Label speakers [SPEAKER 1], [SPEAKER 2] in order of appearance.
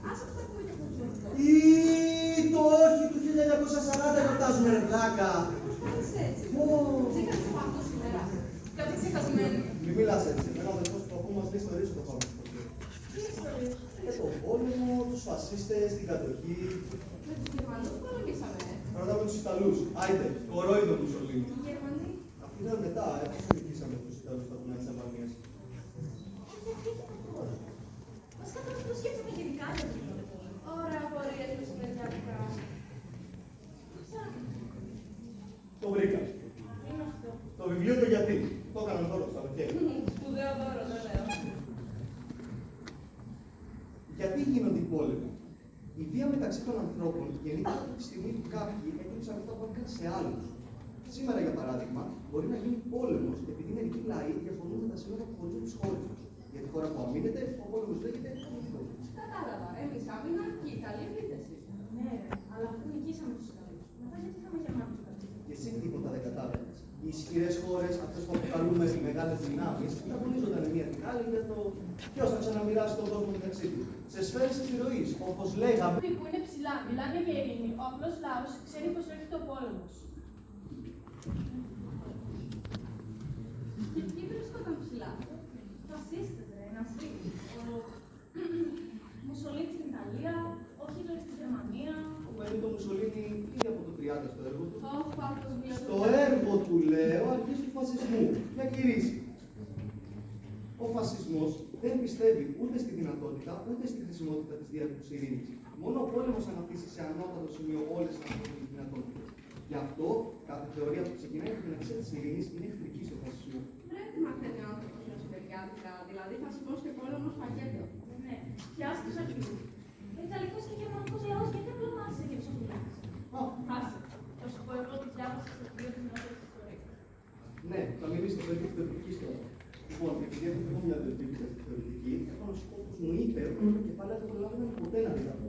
[SPEAKER 1] Άσε που θα πούμε και αυτό.
[SPEAKER 2] Ή το όχι του 1940 γιορτάζουμε, ρε βλάκα.
[SPEAKER 1] Κάνεις έτσι. Ξέχασες από αυτό σήμερα. Κάτι ξεχασμένο.
[SPEAKER 2] Μην μιλάς έτσι. Ένα αδερφός του παππού μας λέει ιστορίες το πάμε.
[SPEAKER 1] Τι ιστορίες.
[SPEAKER 2] Για τον πόλεμο, τους φασίστες, την κατοχή.
[SPEAKER 1] Με τους Γερμανούς πολεμήσαμε.
[SPEAKER 2] Πρώτα με τους Ιταλούς. Άιντε, κορόιδο Μουσολίνη.
[SPEAKER 1] Οι Γερμανοί.
[SPEAKER 2] Αυτοί ήταν μετά, εφόσον νικήσαμε τους Ιταλούς στα βουνά της Αλβανίας.
[SPEAKER 1] Βασικά τώρα το σκέφτομαι γενικά για τον πόλεμο. Ωραία απορίες με συνεργατικά.
[SPEAKER 2] Το βρήκα.
[SPEAKER 1] Τι είναι αυτό.
[SPEAKER 2] Το βιβλίο το γιατί. Το έκαναν δώρο στα λοκέρια.
[SPEAKER 1] Σπουδαίο δώρο, δεν λέω.
[SPEAKER 2] Γιατί γίνονται οι πόλεμοι. Η βία μεταξύ των ανθρώπων γεννήθηκε από τη στιγμή που κάποιοι έκλειψαν αυτά που έκαναν σε άλλους. Σήμερα, για παράδειγμα, μπορεί να γίνει πόλεμος επειδή μερικοί λαοί διαφωνούν με τα σύνορα που χωρίζουν τις χώρες τους. Για τη χώρα που αμήνεται, ο πόλεμος λέγεται αμυντικό.
[SPEAKER 1] Κατάλαβα. Εμείς άμυνα και οι Ιταλοί επίθεση. Ναι, αλλά αφού νικήσαμε τους Ιταλούς. Μετά γιατί είχαμε Γερμανούς κατοίκους.
[SPEAKER 2] Και εσύ τίποτα δεν κατάλαβες. Οι ισχυρές χώρες, αυτές που αποκαλούμε μεγάλες δυνάμεις, ανταγωνίζονταν η μία την άλλη για το ποιος θα ξαναμοιράσει τον κόσμο μεταξύ του. Σε σφαίρες επιρροής, όπως λέγαμε.
[SPEAKER 3] Που είναι ψηλά, μιλάνε για ειρήνη. Ο απλός λαός ξέρει πως έρχεται ο πόλεμος.
[SPEAKER 1] Και ποιοι βρίσκονταν ψηλά. Φασίστες, ναζί. Ο Μουσολίνη στην Ιταλία, ο Χίτλερ στην Γερμανία.
[SPEAKER 2] Ο Μπενίτο Μουσολίνη ήδη από το 30 στο έργο του.
[SPEAKER 1] Όχι, πάω το βιβλίο.
[SPEAKER 2] Στο έργο του, λέω, αρχής του φασισμού. Για γυρίσει. Ο φασισμός δεν πιστεύει ούτε στη δυνατότητα ούτε στη χρησιμότητα της διάρκειας ειρήνης. Μόνο ο πόλεμος αναπτύσσει σε ανώτατο σημείο όλες τις ανθρώπινες δυνατότητες. Γι' αυτό κάθε θεωρία που ξεκινάει από την αξία της ειρήνης είναι εχθρική στο φασισμό.
[SPEAKER 1] Πρέπει να μαθαίνει ο άνθρωπος μεσοπαιδιάτικα, δηλαδή φασισμός και πόλεμος πακέτο.
[SPEAKER 3] Ναι, πιάσε τους αρχηγούς. Ο Ιταλικός και Γερμανικός λαός γιατί απλωμάτισε και ψωμιλάς. Άσε. Θα σου πω εγώ ότι διάβασα στο βιβλίο του Μινώπη της ιστορίας.
[SPEAKER 2] Ναι, θα μιλήσω στο παιδί θεωρητικής τώρα. Λοιπόν, επειδή έχω μια αδερφή που είναι θεωρητική, έχω να σου πω πως μου είπε ότι το κεφάλαιο δεν προλάβαιναν ποτέ να δει.